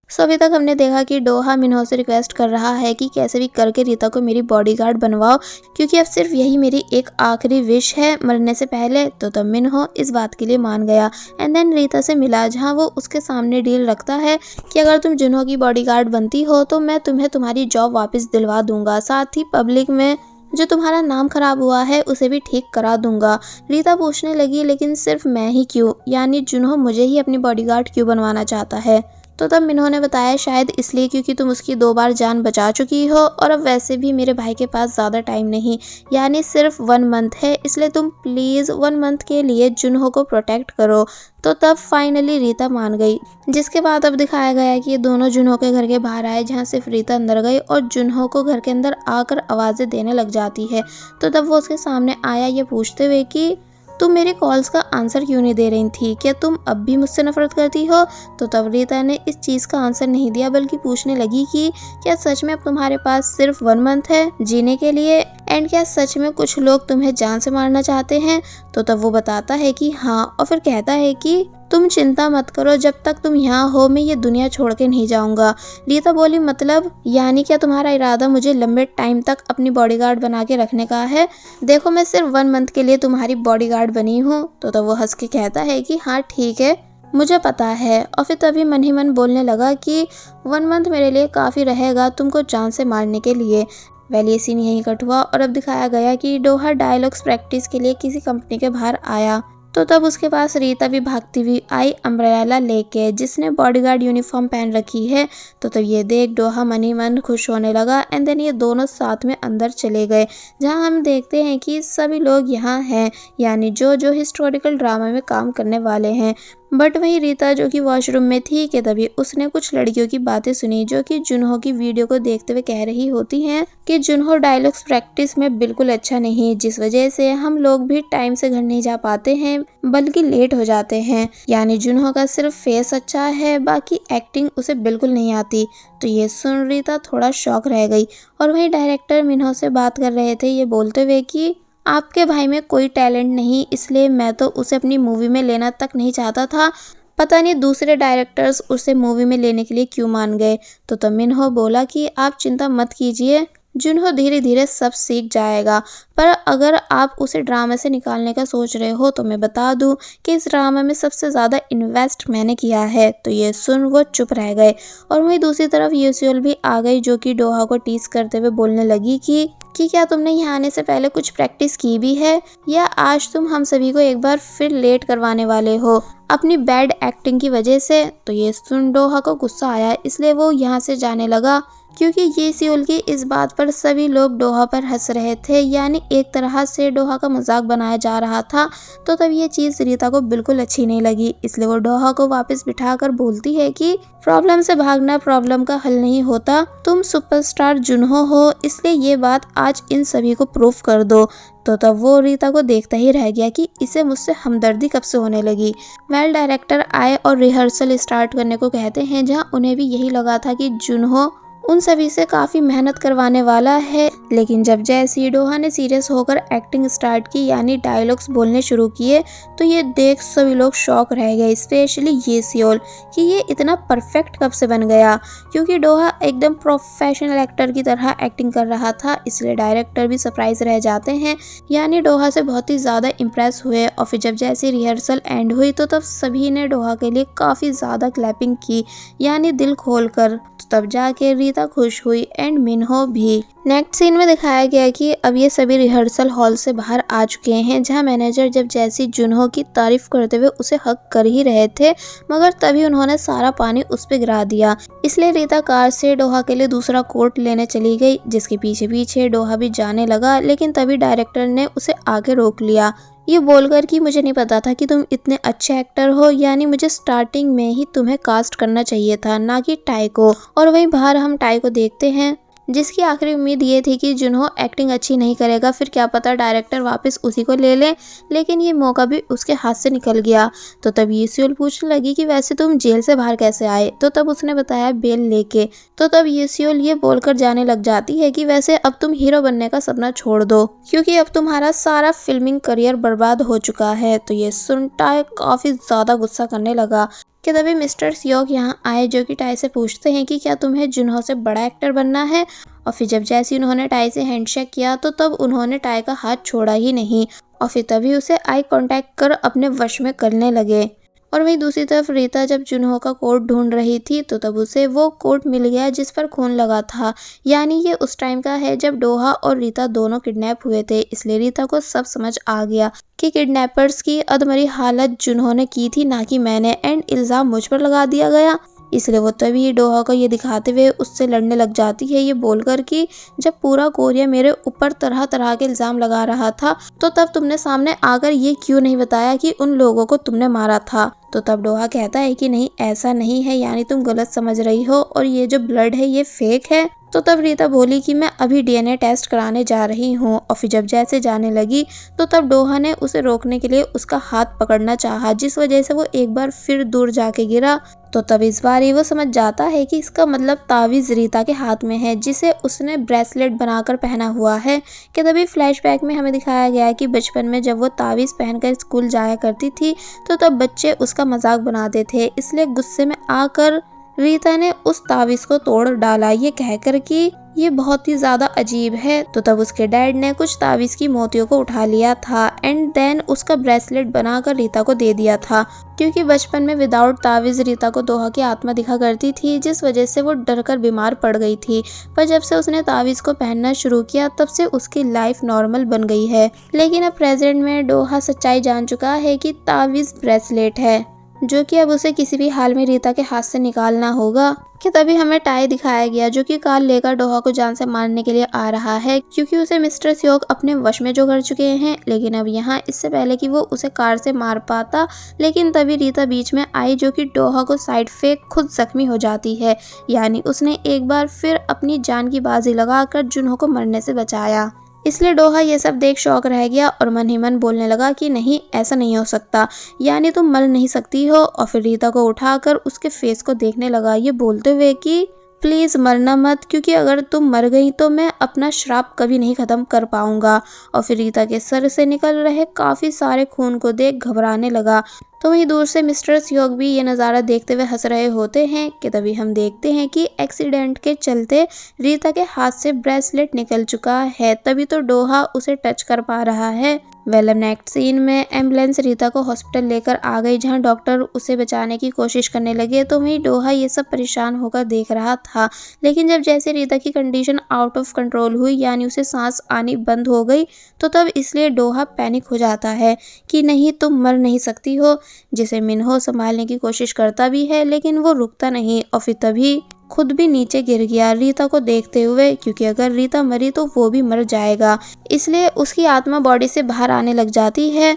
सो अभी तक हमने देखा कि डोहा मिन्हो से रिक्वेस्ट कर रहा है कि कैसे भी करके रीता को मेरी बॉडीगार्ड बनवाओ, क्योंकि अब सिर्फ यही मेरी एक आखिरी विश है मरने से पहले। तो तब मिन्हो इस बात के लिए मान गया एंड देन रीता से मिला, जहां वो उसके सामने डील रखता है कि अगर तुम जुन्हो की बॉडीगार्ड बनती हो तो मैं तुम्हें तुम्हारी जॉब वापस दिलवा दूंगा, साथ ही पब्लिक में जो तुम्हारा नाम खराब हुआ है उसे भी ठीक करा दूंगा। रीता पूछने लगी, लेकिन सिर्फ मैं ही क्यों, यानी जुन्हो मुझे ही अपनी बॉडीगार्ड क्यों बनवाना चाहता है। तो तब मिन्हो ने बताया शायद इसलिए क्योंकि तुम उसकी 2 बार जान बचा चुकी हो और अब वैसे भी मेरे भाई के पास ज़्यादा टाइम नहीं, यानी सिर्फ 1 मंथ है, इसलिए तुम प्लीज़ 1 मंथ के लिए जुन्हो को प्रोटेक्ट करो। तो तब फाइनली रीता मान गई, जिसके बाद अब दिखाया गया कि ये दोनों जुन्हो के घर के बाहर आए, जहाँ सिर्फ रीता अंदर गई और जुन्हो को घर के अंदर आकर आवाज़ें देने लग जाती है। तो तब वो उसके सामने आया ये पूछते हुए कि तुम मेरे कॉल्स का आंसर क्यों नहीं दे रही थी, क्या तुम अब भी मुझसे नफरत करती हो। तो तब रीता ने इस चीज़ का आंसर नहीं दिया, बल्कि पूछने लगी कि क्या सच में अब तुम्हारे पास सिर्फ 1 मंथ है जीने के लिए, एंड क्या सच में कुछ लोग तुम्हें जान से मारना चाहते हैं। तो तब वो बताता है कि हाँ, और फिर कहता है कि तुम चिंता मत करो, जब तक तुम यहाँ हो मैं ये दुनिया छोड़ के नहीं जाऊंगा। रीता बोली मतलब, यानी क्या तुम्हारा इरादा मुझे लंबे टाइम तक अपनी बॉडीगार्ड बना के रखने का है। देखो मैं सिर्फ 1 मंथ के लिए तुम्हारी बॉडीगार्ड बनी हूँ। तो तब वो हंस के कहता है कि हाँ ठीक है, मुझे पता है। और फिर तभी मन ही मन बोलने लगा कि 1 मंथ मेरे लिए काफ़ी रहेगा तुमको जान से मारने के लिए। वेल ये सीन यहीं कट हुआ और अब दिखाया गया कि डोहा डायलॉग्स प्रैक्टिस के लिए किसी कंपनी के बाहर आया। तो तब उसके पास रीता भी भागती हुई आई अम्ब्रेला लेके, जिसने बॉडीगार्ड यूनिफॉर्म पहन रखी है। तो तब ये देख डोहा मन ही मन खुश होने लगा एंड देन ये दोनों साथ में अंदर चले गए, जहां हम देखते हैं कि सभी लोग यहाँ हैं, यानी जो जो हिस्टोरिकल ड्रामा में काम करने वाले हैं। बट वही रीता जो कि वॉशरूम में थी कि तभी उसने कुछ लड़कियों की बातें सुनी, जो कि जुन्हो की वीडियो को देखते हुए कह रही होती हैं कि जुन्हो डायलॉग्स प्रैक्टिस में बिल्कुल अच्छा नहीं, जिस वजह से हम लोग भी टाइम से घर नहीं जा पाते हैं बल्कि लेट हो जाते हैं। यानी जुन्हो का सिर्फ फेस अच्छा है, बाकी एक्टिंग उसे बिल्कुल नहीं आती। तो ये सुन रीता थोड़ा शॉक रह गई और वही डायरेक्टर मिन्हो से बात कर रहे थे ये बोलते हुए कि आपके भाई में कोई टैलेंट नहीं, इसलिए मैं तो उसे अपनी मूवी में लेना तक नहीं चाहता था। पता नहीं दूसरे डायरेक्टर्स उसे मूवी में लेने के लिए क्यों मान गए। तो तब मिन्हो बोला कि आप चिंता मत कीजिए, जुन्हो धीरे धीरे सब सीख जाएगा। पर अगर आप उसे ड्रामा से निकालने का सोच रहे हो तो मैं बता दूं कि इस ड्रामा में सबसे ज़्यादा इन्वेस्ट मैंने किया है। तो ये सुन वो चुप रह गए और वहीं दूसरी तरफ यूसियल भी आ गई, जो कि डोहा को टीज करते हुए बोलने लगी कि क्या तुमने यहाँ आने से पहले कुछ प्रैक्टिस की भी है, या आज तुम हम सभी को एक बार फिर लेट करवाने वाले हो अपनी बैड एक्टिंग की वजह से। तो ये सुन डोहा को गुस्सा आया, इसलिए वो यहाँ से जाने लगा, क्योंकि ये सियोल की इस बात पर सभी लोग डोहा पर हंस रहे थे, यानी एक तरह से डोहा का मजाक बनाया जा रहा था। तो तब ये चीज़ रीता को बिल्कुल अच्छी नहीं लगी, इसलिए वो डोहा को वापस बिठाकर बोलती है कि प्रॉब्लम से भागना प्रॉब्लम का हल नहीं होता, तुम सुपरस्टार जुन्हो हो, इसलिए ये बात आज इन सभी को प्रूफ कर दो। तो तब वो रीता को देखता ही रह गया कि इसे मुझसे हमदर्दी कब से होने लगी। वेल डायरेक्टर आए और रिहर्सल स्टार्ट करने को कहते हैं, जहां उन्हें भी यही लगा था कि जुन्हो उन सभी से काफ़ी मेहनत करवाने वाला है। लेकिन जब जैसे ही डोहा ने सीरियस होकर एक्टिंग स्टार्ट की, यानी डायलॉग्स बोलने शुरू किए, तो ये देख सभी लोग शॉक रह गए, स्पेशली ये सियोल कि ये इतना परफेक्ट कब से बन गया, क्योंकि डोहा एकदम प्रोफेशनल एक्टर की तरह एक्टिंग कर रहा था। इसलिए डायरेक्टर भी सरप्राइज रह जाते हैं, यानी डोहा से बहुत ही ज़्यादा इम्प्रेस हुए। और फिर जब जैसे रिहर्सल एंड हुई तो तब सभी ने डोहा के लिए काफ़ी ज़्यादा क्लैपिंग की, यानी दिल खोल कर। तब जाके रीता खुश हुई एंड मिन्हो भी। नेक्स्ट सीन में दिखाया गया कि अब ये सभी रिहर्सल हॉल से बाहर आ चुके हैं, जहां मैनेजर जब जैसी जुन्हो की तारीफ करते हुए उसे हक कर ही रहे थे, मगर तभी उन्होंने सारा पानी उस पे गिरा दिया। इसलिए रीता कार से डोहा के लिए दूसरा कोट लेने चली गई, जिसके पीछे पीछे डोहा भी जाने लगा, लेकिन तभी डायरेक्टर ने उसे आगे रोक लिया, ये बोलकर कि मुझे नहीं पता था कि तुम इतने अच्छे एक्टर हो, यानी मुझे स्टार्टिंग में ही तुम्हें कास्ट करना चाहिए था, ना कि टाई को। और वहीं बाहर हम टाई को देखते हैं, जिसकी आखिरी उम्मीद ये थी कि जुन्हो एक्टिंग अच्छी नहीं करेगा, फिर क्या पता डायरेक्टर वापस उसी को ले ले, लेकिन ये मौका भी उसके हाथ से निकल गया। तो तब ये सियोल पूछने लगी कि वैसे तुम जेल से बाहर कैसे आए। तो तब उसने बताया बेल लेके। तो तब ये सियोल ये बोलकर जाने लग जाती है कि वैसे अब तुम हीरो बनने का सपना छोड़ दो, क्योंकि अब तुम्हारा सारा फिल्मिंग करियर बर्बाद हो चुका है। तो ये सुन टाई काफी ज्यादा गुस्सा करने लगा, कि तभी मिस्टर सियोक यहाँ आए जो कि टाई से पूछते हैं कि क्या तुम्हें जुनहो से बड़ा एक्टर बनना है। और फिर जब जैसे उन्होंने टाई से हैंडशेक किया तो तब उन्होंने टाई का हाथ छोड़ा ही नहीं और फिर तभी उसे आई कांटेक्ट कर अपने वश में करने लगे। और वहीं दूसरी तरफ रीता जब जुनहो का कोट ढूंढ रही थी तो तब उसे वो कोट मिल गया जिस पर खून लगा था। यानी ये उस टाइम का है जब डोहा और रीता दोनों किडनैप हुए थे। इसलिए रीता को सब समझ आ गया कि किडनैपर्स की अधमरी हालत जुनहो ने की थी, ना कि मैंने, एंड इल्जाम मुझ पर लगा दिया गया। इसलिए वो तभी डोहा को ये दिखाते हुए उससे लड़ने लग जाती है, ये बोलकर कि जब पूरा कोरिया मेरे ऊपर तरह तरह के इल्जाम लगा रहा था तो तब तुमने सामने आकर ये क्यों नहीं बताया कि उन लोगों को तुमने मारा था। तो तब डोहा कहता है कि नहीं, ऐसा नहीं है, यानी तुम गलत समझ रही हो और ये जो ब्लड है ये फेक है। तो तब रीता बोली कि मैं अभी डीएनए टेस्ट कराने जा रही हूँ। और फिर जब जैसे जाने लगी तो तब डोहा ने उसे रोकने के लिए उसका हाथ पकड़ना चाहा, जिस वजह से वो एक बार फिर दूर जाके गिरा। तो तब इस बार ही वो समझ जाता है कि इसका मतलब तावीज रीता के हाथ में है जिसे उसने ब्रेसलेट बनाकर पहना हुआ है। कि तभी फ्लैशबैक में हमें दिखाया गया है कि बचपन में जब वो तावीज पहनकर स्कूल जाया करती थी तो तब बच्चे उसका मजाक बनाते थे। इसलिए गुस्से में आकर रीता ने उस तावीज को तोड़ डाला, ये कहकर कि ये बहुत ही ज्यादा अजीब है। तो तब उसके डैड ने कुछ तावीज की मोतियों को उठा लिया था एंड देन उसका ब्रेसलेट बनाकर रीता को दे दिया था, क्योंकि बचपन में विदाउट तावीज रीता को दोहा की आत्मा दिखा करती थी, जिस वजह से वो डर कर बीमार पड़ गई थी। पर जब से उसने तावीज को पहनना शुरू किया तब से उसकी लाइफ नॉर्मल बन गई है। लेकिन अब प्रेजेंट में डोहा सच्चाई जान चुका है कि तावीज ब्रेसलेट है, जो कि अब उसे किसी भी हाल में रीता के हाथ से निकालना होगा। कि तभी हमें टाई दिखाया गया जो कि कार लेकर डोहा को जान से मारने के लिए आ रहा है, क्योंकि उसे मिस्टर सियोक अपने वश में जो कर चुके हैं। लेकिन अब यहाँ इससे पहले कि वो उसे कार से मार पाता, लेकिन तभी रीता बीच में आई जो कि डोहा को साइड फेंक खुद जख्मी हो जाती है। यानी उसने एक बार फिर अपनी जान की बाजी लगाकर जुनहो को मरने से बचाया। इसलिए डोहा ये सब देख शौक रह गया और मन ही मन बोलने लगा कि नहीं, ऐसा नहीं हो सकता, यानी तुम मर नहीं सकती हो। और फिर रीता को उठाकर उसके फेस को देखने लगा, ये बोलते हुए कि प्लीज़ मरना मत, क्योंकि अगर तुम मर गई तो मैं अपना श्राप कभी नहीं ख़त्म कर पाऊंगा। और फिर रीता के सर से निकल रहे काफ़ी सारे खून को देख घबराने लगा। तो वहीं दूर से मिस्टर सियोक भी ये नज़ारा देखते हुए हंस रहे होते हैं। कि तभी हम देखते हैं कि एक्सीडेंट के चलते रीता के हाथ से ब्रेसलेट निकल चुका है, तभी तो डोहा उसे टच कर पा रहा है। नेक्स्ट सीन में एम्बुलेंस रीता को हॉस्पिटल लेकर आ गई, जहां डॉक्टर उसे बचाने की कोशिश करने लगे। तो वहीं डोहा ये सब परेशान होकर देख रहा था। लेकिन जब जैसे रीता की कंडीशन आउट ऑफ कंट्रोल हुई, यानी उसे सांस आनी बंद हो गई, तो तब इसलिए डोहा पैनिक हो जाता है कि नहीं, तुम मर नहीं सकती हो, जिसे मिन्हो संभालने की कोशिश करता भी है, लेकिन वो रुकता नहीं। और फिर तभी खुद भी नीचे गिर गया रीता को देखते हुए, क्योंकि अगर रीता मरी तो वो भी मर जाएगा। इसलिए उसकी आत्मा बॉडी से बाहर आने लग जाती है।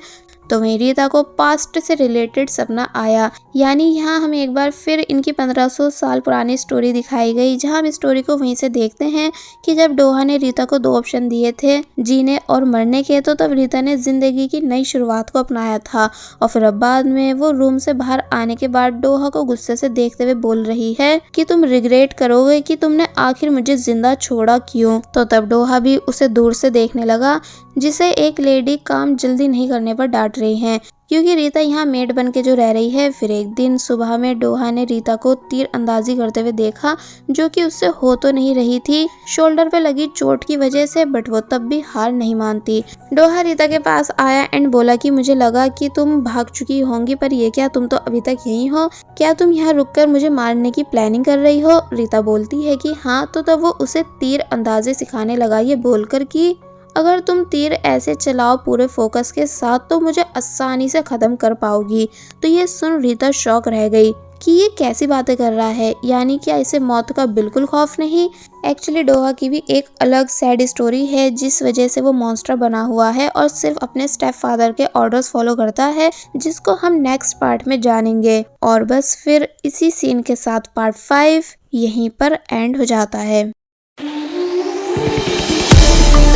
तो वहीं रीता को पास्ट से रिलेटेड सपना आया, यानी यहाँ हमें एक बार फिर इनकी 1500 साल पुरानी स्टोरी दिखाई गई, जहाँ हम स्टोरी को वहीं से देखते हैं कि जब डोहा ने रीता को 2 ऑप्शन दिए थे, जीने और मरने के, तो तब रीता ने जिंदगी की नई शुरुआत को अपनाया था। और फिर अब बाद में वो रूम से बाहर आने के बाद डोहा को गुस्से से देखते हुए बोल रही है कि तुम रिग्रेट करोगे कि तुमने आखिर मुझे जिंदा छोड़ा क्यों। तो तब डोहा भी उसे दूर से देखने लगा, जिसे एक लेडी काम जल्दी नहीं करने पर डांट रही हैं, क्योंकि रीता यहाँ मेड बन के जो रह रही है। फिर एक दिन सुबह में डोहा ने रीता को तीर अंदाजी करते हुए देखा, जो कि उससे हो तो नहीं रही थी शोल्डर पे लगी चोट की वजह से, बट वो तब भी हार नहीं मानती। डोहा रीता के पास आया एंड बोला कि मुझे लगा कि तुम भाग चुकी होंगी, पर ये क्या, तुम तो अभी तक यहीं हो, क्या तुम यहाँ रुककर मुझे मारने की प्लानिंग कर रही हो। रीता बोलती है कि हाँ। तो तब वो उसे तीर अंदाजे सिखाने लगा, ये बोलकर कि अगर तुम तीर ऐसे चलाओ पूरे फोकस के साथ तो मुझे आसानी से ख़त्म कर पाओगी। तो ये सुन रीता शॉक रह गई कि ये कैसी बातें कर रहा है, यानी क्या इसे मौत का बिल्कुल खौफ नहीं। एक्चुअली डोहा की भी एक अलग सैड स्टोरी है, जिस वजह से वो मॉन्स्टर बना हुआ है और सिर्फ अपने स्टेप फादर के ऑर्डर्स फॉलो करता है, जिसको हम नेक्स्ट पार्ट में जानेंगे। और बस फिर इसी सीन के साथ पार्ट 5 यहीं पर एंड हो जाता है।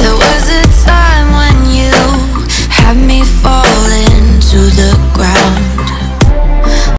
There was a time when you had me falling to the ground.